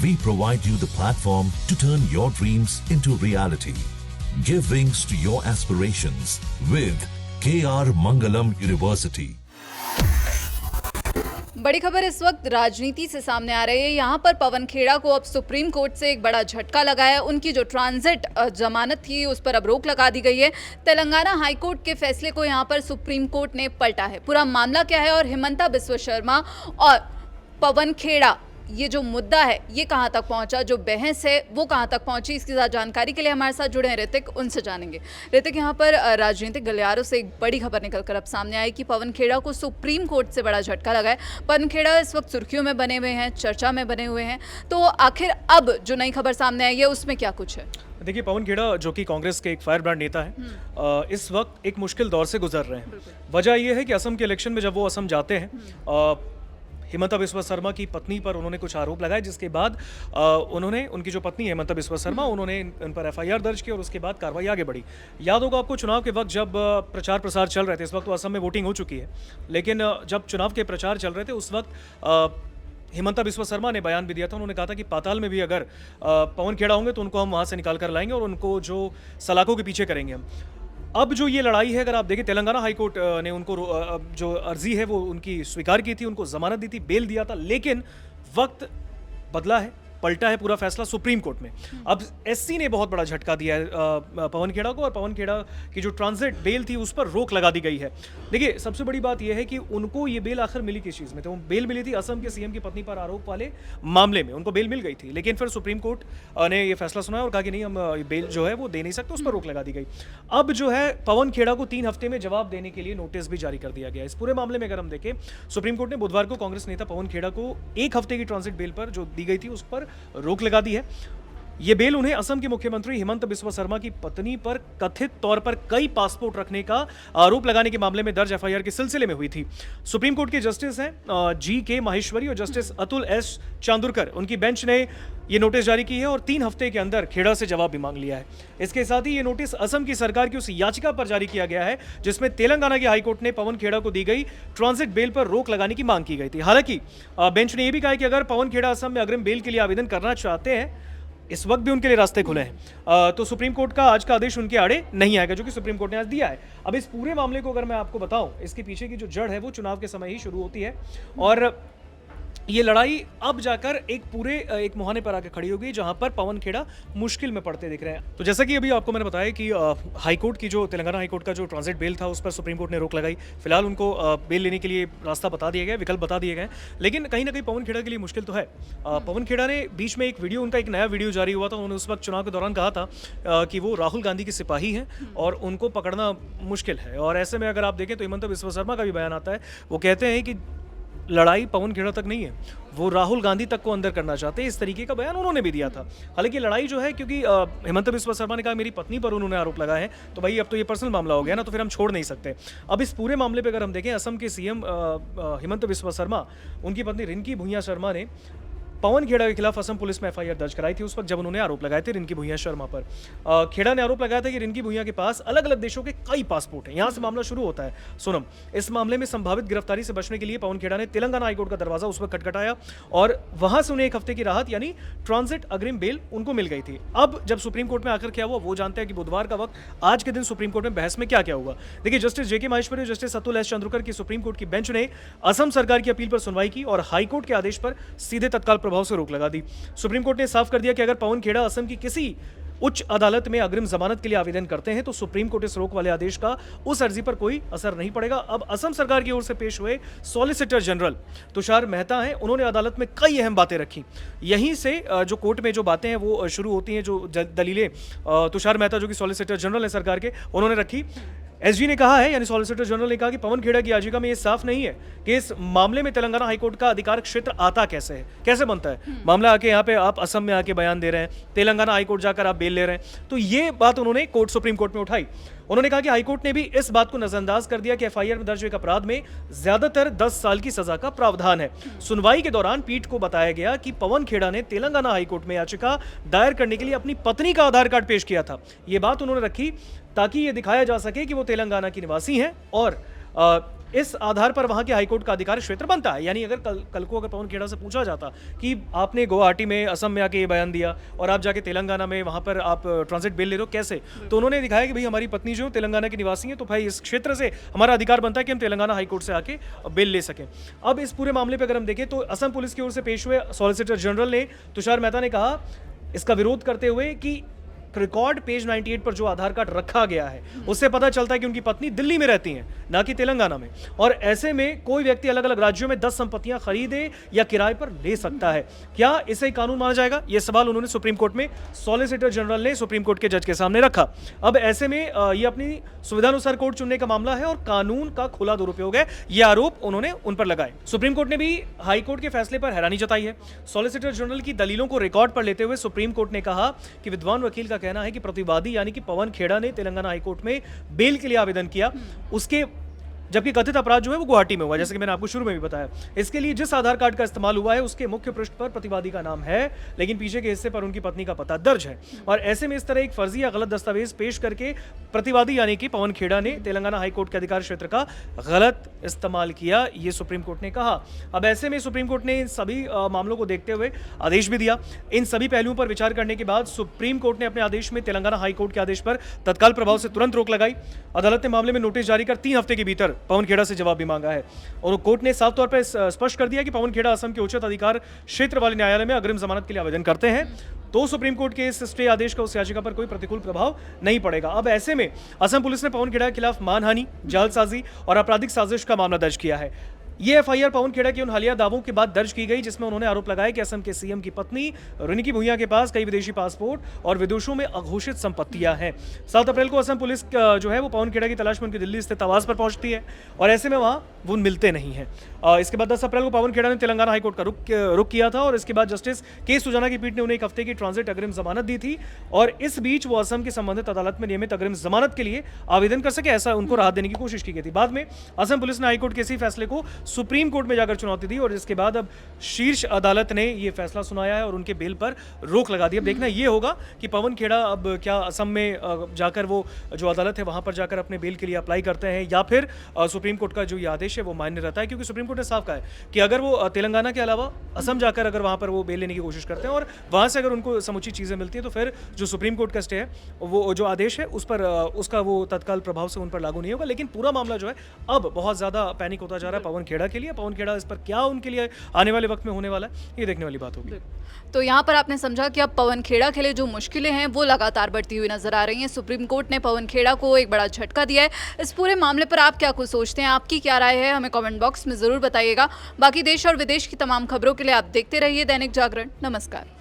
we provide you the platform to turn your dreams into reality. Give wings to your aspirations with KR Mangalam University. बड़ी खबर इस वक्त राजनीति से सामने आ रही है। यहाँ पर पवन खेड़ा को अब सुप्रीम कोर्ट से एक बड़ा झटका लगा है। उनकी जो ट्रांजिट जमानत थी उस पर अब रोक लगा दी गई है। तेलंगाना हाई कोर्ट के फैसले को यहाँ पर सुप्रीम कोर्ट ने पलटा है। पूरा मामला क्या है और हिमंता बिस्वा शर्मा और पवन खेड़ा ये जो मुद्दा है ये कहाँ तक पहुँचा, जो बहस है वो कहाँ तक पहुँची, इसकी ज़्यादा जानकारी के लिए हमारे साथ जुड़े हैं ऋतिक, उनसे जानेंगे। ऋतिक, यहाँ पर राजनीतिक गलियारों से एक बड़ी खबर निकलकर अब सामने आई कि पवन खेड़ा को सुप्रीम कोर्ट से बड़ा झटका लगा है। पवन खेड़ा इस वक्त सुर्खियों में बने हुए हैं, चर्चा में बने हुए हैं, तो आखिर अब जो नई खबर सामने आई है उसमें क्या कुछ है? देखिए, पवन खेड़ा जो कि कांग्रेस के एक फायर ब्रांड नेता है, इस वक्त एक मुश्किल दौर से गुजर रहे हैं। वजह यह है कि असम के इलेक्शन में जब वो असम जाते हैं, हिमंता बिस्वा शर्मा की पत्नी पर उन्होंने कुछ आरोप लगाए, जिसके बाद उन्होंने, उनकी जो पत्नी है हिमंता बिस्वा शर्मा, उन्होंने इन पर एफआईआर दर्ज की और उसके बाद कार्रवाई आगे बढ़ी। याद होगा आपको, चुनाव के वक्त जब प्रचार प्रसार चल रहे थे, इस वक्त तो असम में वोटिंग हो चुकी है, लेकिन जब चुनाव के प्रचार चल रहे थे उस वक्त हिमंता बिस्वा शर्मा ने बयान भी दिया था। उन्होंने कहा था कि पाताल में भी अगर पवन खेड़ा होंगे तो उनको हम वहाँ से निकाल कर लाएंगे और उनको जो सलाखों के पीछे करेंगे हम। अब जो ये लड़ाई है, अगर आप देखें, तेलंगाना हाई कोर्ट ने उनको जो अर्जी है वो उनकी स्वीकार की थी, उनको जमानत दी थी, बेल दिया था, लेकिन वक्त बदला है, पलटा है पूरा फैसला सुप्रीम कोर्ट में। अब एससी ने बहुत बड़ा झटका दिया है पवन खेड़ा को, और पवन खेड़ा की जो ट्रांजिट बेल थी उस पर रोक लगा दी गई है। देखिए, सबसे बड़ी बात यह है कि उनको ये बेल आखिर मिली किस चीज़ में? तो बेल मिली थी असम के सीएम की पत्नी पर आरोप वाले मामले में, उनको बेल मिल गई थी, लेकिन फिर सुप्रीम कोर्ट ने यह फैसला सुनाया और कहा कि नहीं, हम बेल जो है वो दे नहीं सकते, उस पर रोक लगा दी गई। अब जो है पवन खेड़ा को 3 हफ्ते में जवाब देने के लिए नोटिस भी जारी कर दिया गया। इस पूरे मामले में अगर हम देखें, सुप्रीम कोर्ट ने बुधवार को कांग्रेस नेता पवन खेड़ा को 1 हफ्ते की ट्रांजिट बेल पर जो दी गई थी उस पर रोक लगा दी है। यह बेल उन्हें असम के मुख्यमंत्री हिमंता बिस्वा शर्मा की पत्नी पर कथित तौर पर कई पासपोर्ट रखने का आरोप लगाने के मामले में दर्ज एफआईआर के सिलसिले में हुई थी। सुप्रीम कोर्ट के जस्टिस हैं जी.के. माहेश्वरी और जस्टिस अतुल एस. चांदुरकर, उनकी बेंच ने यह नोटिस जारी की है और 3 हफ्ते के अंदर खेड़ा से जवाब भी मांग लिया है। इसके साथ ही यह नोटिस असम की सरकार की उस याचिका पर जारी किया गया है जिसमें तेलंगाना की हाईकोर्ट ने पवन खेड़ा को दी गई ट्रांजिट बेल पर रोक लगाने की मांग की गई थी। हालांकि बेंच ने यह भी कहा कि अगर पवन खेड़ा असम में अग्रिम बेल के लिए आवेदन करना चाहते हैं, इस वक्त भी उनके लिए रास्ते खुले हैं, तो सुप्रीम कोर्ट का आज का आदेश उनके आड़े नहीं आएगा, जो कि सुप्रीम कोर्ट ने आज दिया है। अब इस पूरे मामले को अगर मैं आपको बताऊं, इसके पीछे की जो जड़ है वो चुनाव के समय ही शुरू होती है और ये लड़ाई अब जाकर एक मुहाने पर आकर खड़ी होगी जहां पर पवन खेड़ा मुश्किल में पड़ते दिख रहे हैं। तो जैसा कि अभी आपको मैंने बताया कि हाईकोर्ट की जो तेलंगाना हाईकोर्ट का जो ट्रांजिट बेल था उस पर सुप्रीम कोर्ट ने रोक लगाई। फिलहाल उनको बेल लेने के लिए रास्ता बता दिया गया, विकल्प बता दिए गए, लेकिन कहीं ना कहीं पवन खेड़ा के लिए मुश्किल तो है। पवन खेड़ा ने बीच में उनका एक नया वीडियो जारी हुआ था। उन्होंने उस वक्त चुनाव के दौरान कहा था कि वो राहुल गांधी के सिपाही हैं और उनको पकड़ना मुश्किल है। और ऐसे में अगर आप देखें तो हिमंता बिस्वा शर्मा का भी बयान आता है, वो कहते हैं कि लड़ाई पवन खेड़ा तक नहीं है, वो राहुल गांधी तक को अंदर करना चाहते हैं। इस तरीके का बयान उन्होंने भी दिया था। हालांकि लड़ाई जो है, क्योंकि हिमंता बिस्वा शर्मा ने कहा मेरी पत्नी पर उन्होंने आरोप लगाए हैं, तो भाई अब तो ये पर्सनल मामला हो गया ना, तो फिर हम छोड़ नहीं सकते। अब इस पूरे मामले पे अगर हम देखें, असम के सीएम हिमंता बिस्वा शर्मा, उनकी पत्नी रिंकी भुइयां शर्मा ने पवन खेड़ा के खिलाफ असम पुलिस में एफआईआर दर्ज कराई थी उस वक्त जब उन्होंने आरोप लगाए थे रिंकी भुइयां शर्मा पर। खेड़ा ने आरोप लगाया था कि रिंकी भुइयां के पास अलग अलग देशों के कई पासपोर्ट हैं। यहां से मामला शुरू होता है। सोनम, इस मामले में संभावित गिरफ्तारी से बचने के लिए पवन खेड़ा ने तेलंगाना हाईकोर्ट का दरवाजा उस वक्त खटखटाया और वहां से उन्हें 1 हफ्ते की राहत यानी ट्रांजिट अग्रिम बेल उनको मिल गई थी। अब जब सुप्रीम कोर्ट में आकर क्या हुआ वो जानते हैं कि बुधवार का वक्त, आज के दिन सुप्रीम कोर्ट में बहस में क्या क्या हुआ। देखिए, जस्टिस जे.के. माहेश्वरी और जस्टिस अतुल एस. चांदुरकर की सुप्रीम कोर्ट की बेंच ने असम सरकार की अपील पर सुनवाई की और हाईकोर्ट के आदेश पर सीधे तत्काल प्रभाव से रोक लगा दी। सुप्रीम कोर्ट ने साफ कर दिया कि अगर पवन खेड़ा असम की किसी उच्च अदालत में अग्रिम जमानत के लिए आवेदन करते हैं तो सुप्रीम कोर्ट इस रोक वाले आदेश का उस अर्जी पर कोई असर नहीं पड़ेगा। अब असम सरकार की ओर से पेश हुए सॉलिसिटर जनरल तुषार मेहता हैं, उन्होंने अदालत में कई अहम बातें रखी। यहीं से जो कोर्ट में जो बातें हैं वो शुरू होती हैं, जो दलीलें तुषार मेहता जो कि सॉलिसिटर जनरल है सरकार के, उन्होंने रखी। एसजी ने कहा है, यानी सॉलिसिटर जनरल ने कहा कि पवन खेड़ा की याचिका में यह साफ नहीं है कि इस मामले में तेलंगाना हाईकोर्ट का अधिकार क्षेत्र आता कैसे है, कैसे बनता है। मामला आके यहाँ पे आप असम में आके बयान दे रहे हैं, तेलंगाना हाईकोर्ट जाकर आप बेल ले रहे हैं, तो ये बात उन्होंने सुप्रीम कोर्ट में उठाई। उन्होंने कहा कि हाईकोर्ट ने भी इस बात को नजरअंदाज कर दिया कि एफआईआर में दर्ज एक अपराध में ज्यादातर 10 साल की सजा का प्रावधान है। सुनवाई के दौरान पीठ को बताया गया कि पवन खेड़ा ने तेलंगाना हाईकोर्ट में याचिका दायर करने के लिए अपनी पत्नी का आधार कार्ड पेश किया था। यह बात उन्होंने रखी ताकि यह दिखाया जा सके कि वो तेलंगाना की निवासी हैं और इस आधार पर वहां के हाईकोर्ट का अधिकार क्षेत्र बनता है। यानी अगर कल को अगर पवन खेड़ा से पूछा जाता कि आपने गुवाहाटी में, असम में आके ये बयान दिया और आप जाके तेलंगाना में वहां पर आप ट्रांजिट बेल ले रहे हो, कैसे? तो उन्होंने दिखाया कि भाई हमारी पत्नी जो तेलंगाना की निवासी है, तो भाई इस क्षेत्र से हमारा अधिकार बनता है कि हम तेलंगाना हाईकोर्ट से आके बेल ले सकें। अब इस पूरे मामले पर अगर हम देखें तो असम पुलिस की ओर से पेश हुए सॉलिसिटर जनरल ने तुषार मेहता ने कहा इसका विरोध करते हुए कि रिकॉर्ड पेज 98 पर जो आधार कार्ड रखा गया है उससे पता चलता है कि उनकी पत्नी दिल्ली में रहती हैं, ना कि तेलंगाना में, और ऐसे में कोई व्यक्ति अलग अलग राज्यों में 10 संपत्तियां खरीदे या किराए पर ले सकता है। क्या इसे कानून माना जाएगा? यह सवाल उन्होंने सुप्रीम कोर्ट में सॉलिसिटर जनरल ने सुप्रीम कोर्ट के जज के सामने रखा। अब ऐसे में यह अपनी सुविधानुसार कोर्ट चुनने का मामला है और कानून का खुला दुरुपयोग है, यह आरोप उन्होंने उन पर लगाए। सुप्रीम कोर्ट ने भी हाईकोर्ट के फैसले पर हैरानी जताई है। सॉलिसिटर जनरल की दलीलों को रिकॉर्ड पर लेते हुए सुप्रीम कोर्ट ने कहा कि विद्वान वकील का कहना है कि प्रतिवादी यानी कि पवन खेड़ा ने तेलंगाना हाईकोर्ट में बेल के लिए आवेदन किया, उसके जबकि कथित अपराध जो है वो गुवाहाटी में हुआ, जैसे कि मैंने आपको शुरू में भी बताया। इसके लिए जिस आधार कार्ड का इस्तेमाल हुआ है उसके मुख्य पृष्ठ पर प्रतिवादी का नाम है, लेकिन पीछे के हिस्से पर उनकी पत्नी का पता दर्ज है। और ऐसे में इस तरह एक फर्जी या गलत दस्तावेज पेश करके प्रतिवादी यानी कि पवन खेड़ा ने तेलंगाना हाईकोर्ट के अधिकार क्षेत्र का गलत इस्तेमाल किया, ये सुप्रीम कोर्ट ने कहा। अब ऐसे में सुप्रीम कोर्ट ने इन सभी मामलों को देखते हुए आदेश भी दिया। इन सभी पहलुओं पर विचार करने के बाद सुप्रीम कोर्ट ने अपने आदेश में तेलंगाना हाईकोर्ट के आदेश पर तत्काल प्रभाव से तुरंत रोक लगाई। अदालत ने मामले में नोटिस जारी कर 3 हफ्ते के भीतर पवन खेड़ा से जवाब भी मांगा है और कोर्ट ने साफ तौर पर स्पष्ट कर दिया कि पवन खेड़ा असम के उच्चतम अधिकार क्षेत्र वाले न्यायालय में अग्रिम जमानत के लिए आवेदन करते हैं तो सुप्रीम कोर्ट के इस स्टे आदेश का उस याचिका पर कोई प्रतिकूल प्रभाव नहीं पड़ेगा। अब ऐसे में असम पुलिस ने पवन खेड़ा के खिलाफ मानहानि, जालसाजी और आपराधिक साजिश का मामला दर्ज किया है। ये एफआईआर पवन खेड़ा के उन हालिया दावों के बाद दर्ज की गई जिसमें उन्होंने आरोप लगाया कि असम के सीएम की पत्नी रिनिकी भुइयां के पास कई विदेशी पासपोर्ट और विदेशों में अघोषित संपत्तियां हैं। 7 अप्रैल को असम पुलिस जो है वो पवन खेड़ा की तलाश में उनकी दिल्ली स्थित आवास पर पहुंचती है और ऐसे में वहां वो मिलते नहीं हैं। इसके बाद 10 अप्रैल को पवन खेड़ा ने तेलंगाना हाईकोर्ट का रुख किया था और इसके बाद जस्टिस के सुजाना की पीठ ने उन्हें 1 हफ्ते की ट्रांजिट अग्रिम जमानत दी थी और इस बीच वो असम की संबंधित अदालत में नियमित अग्रिम जमानत के लिए आवेदन कर सके, ऐसा उनको राहत देने की कोशिश की गई थी। बाद में असम पुलिस ने हाईकोर्ट के इसी फैसले को सुप्रीम कोर्ट में जाकर चुनौती दी और इसके बाद अब शीर्ष अदालत ने यह फैसला सुनाया है और उनके बेल पर रोक लगा दी। अब देखना यह होगा कि पवन खेड़ा अब क्या असम में जाकर वो जो अदालत है वहां पर जाकर अपने बेल के लिए अप्लाई करते हैं या फिर सुप्रीम कोर्ट का जो ये आदेश है वो मान्य रहता है, क्योंकि सुप्रीम कोर्ट ने साफ कहा है कि अगर वो तेलंगाना के अलावा असम जाकर अगर वहां पर वो बेल लेने की कोशिश करते हैं और वहां से अगर उनको समुचित चीजें मिलती है तो फिर जो सुप्रीम कोर्ट का स्टे है वो जो आदेश है उस पर उसका वो तत्काल प्रभाव से उन पर लागू नहीं होगा। लेकिन पूरा मामला जो है अब बहुत ज्यादा पैनिक होता जा रहा है पवन खेड़ा के लिए। पवन खेड़ा इस पर क्या उनके लिए आने वाले वक्त में होने वाला है ये देखने वाली बात होगी। तो यहाँ पर आपने समझा कि अब पवन खेड़ा के लिए जो मुश्किलें हैं वो लगातार बढ़ती हुई नजर आ रही हैं। सुप्रीम कोर्ट ने पवन खेड़ा को एक बड़ा झटका दिया है। इस पूरे मामले पर आप क्या कुछ सोचते हैं, आपकी क्या राय है, हमें कमेंट बॉक्स में जरूर बताइएगा। बाकी देश और विदेश की तमाम खबरों के लिए आप देखते रहिए दैनिक जागरण। नमस्कार।